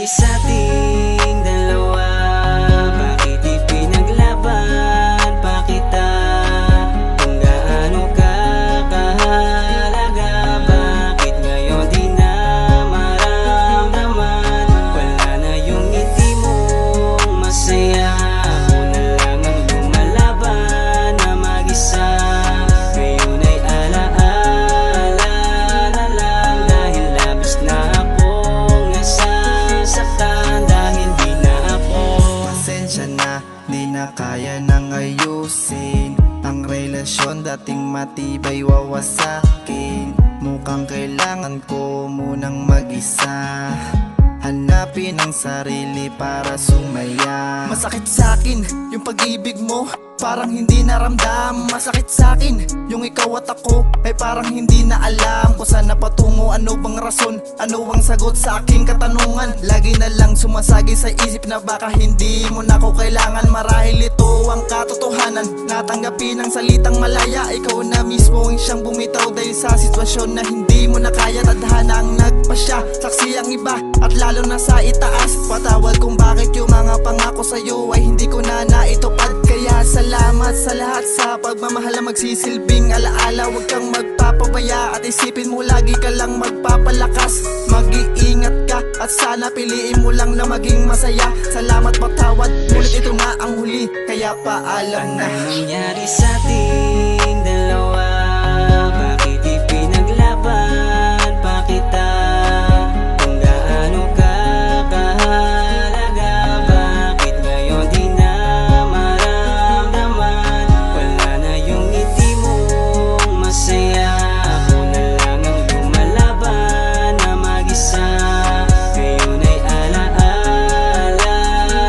nangyari sa ating dalawa? Bakit ipinaglaban pa kita? Kung gaano ka kahalaga, bakit ngayon di na maramdaman? Wala na yung ngiti mong masaya, ako na lang ang lumalaban na mag-isa. Ngayon ay alaala na lang, dahil labis na akong nasasaktan, dahil di na ako. Pasensya na, di na kaya nang ayusin ang relasyon, dating matibay wawasakin. Mukhang kailangan ko munang mag-isa, hanapin ang sarili para sumaya. Masakit sa'kin yung pag-ibig mo, parang hindi naramdam. Masakit sa'kin yung ikaw at ako ay parang hindi na alam kung saan na patungo. Ano bang rason, ano bang sagot sa aking katanungan? Lagi na lang sumasagi sa isip na baka hindi mo na ako kailangan. Marahil ito ang katotohanan, natanggapin ang salitang malaya. Ikaw na mismo ang siyang bumitaw dahil sa sitwasyon na hindi mo na kaya. Tadhana ang nagpasya, saksi ang iba at lalo na sa itaas. Patawad kung bakit yung mga pangako sa'yo ay hindi ko na naitupad. Kaya salamat sa lahat sa pagmamahal na magsisilbing alaala. Huwag kang magpapabaya at isipin mo lagi ka lang magpapalakas. Mag-iingat ka at sana piliin mo lang na maging masaya. Salamat, patawad, ngunit ito na ang huli, kaya paalam na. Ano nangyari sa ating dalawa? Bakit ipinaglaban pa kita? Kung gaano ka kahalaga, bakit ngayon di na maramdaman? Wala na yung ngiti mong masaya, ako na lang ang lumalaban na mag-isa. Ngayon ay alaala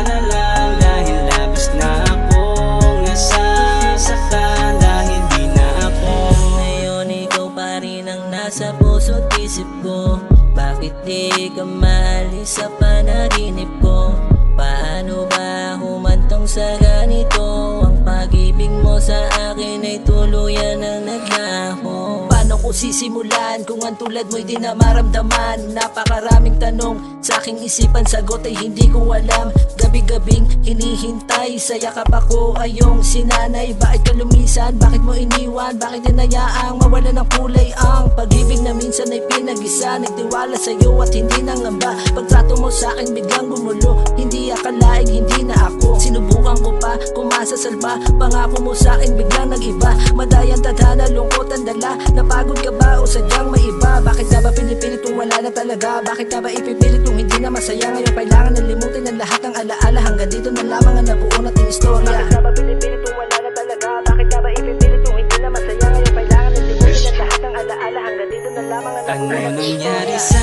na lang, dahil labis na akong nasasaktan, dahil di na ako. Ngayon ikaw pa rin ang nasa puso't isip ko. Bakit di ka maalis sa panaginip ko? Paano ba humantong sa ganito? Ang pag-ibig mo sa akin ay tuluyan ang naglaho. Paano ko sisimulan kung ang tulad mo'y di na maramdaman? Napakaraming tanong sa aking isipan, sagot ay hindi ko alam. Gabi-gabing hinihintay, sa yakap ako ay iyong sinanay. Bakit ka lumisan? Bakit mo iniwan? Bakit hinayaang mawala ng kulay ang pag-ibig na minsan ay pinag-isa? Nagtiwala sa'yo at hindi nangamba, pagtrato mo sa'kin biglang gumulo. Hindi akalaing hindi na ako, sinubukan ko pa kumasasalba. Pangako mo sa'kin biglang nag-iba, madayang tadhana, lungkot ang dala. Napagod ka ba o sadyang may iba? Bakit ka ba pinipilit kung wala na talaga? Bakit ka ba ipipilit kung hindi na masaya? Ngayon kailangan na limutin ang lahat ng alaala, hanggang dito na lamang ang nabuo nating istorya. Bakit ka ba pinipilit kung wala na talaga? Bakit ka ba ipipilit kung hindi na masaya? Ngayon kailangan na limutin ang lahat ng alaala, hanggang dito na lamang ang nabuo Ano nating nangyari istorya. sa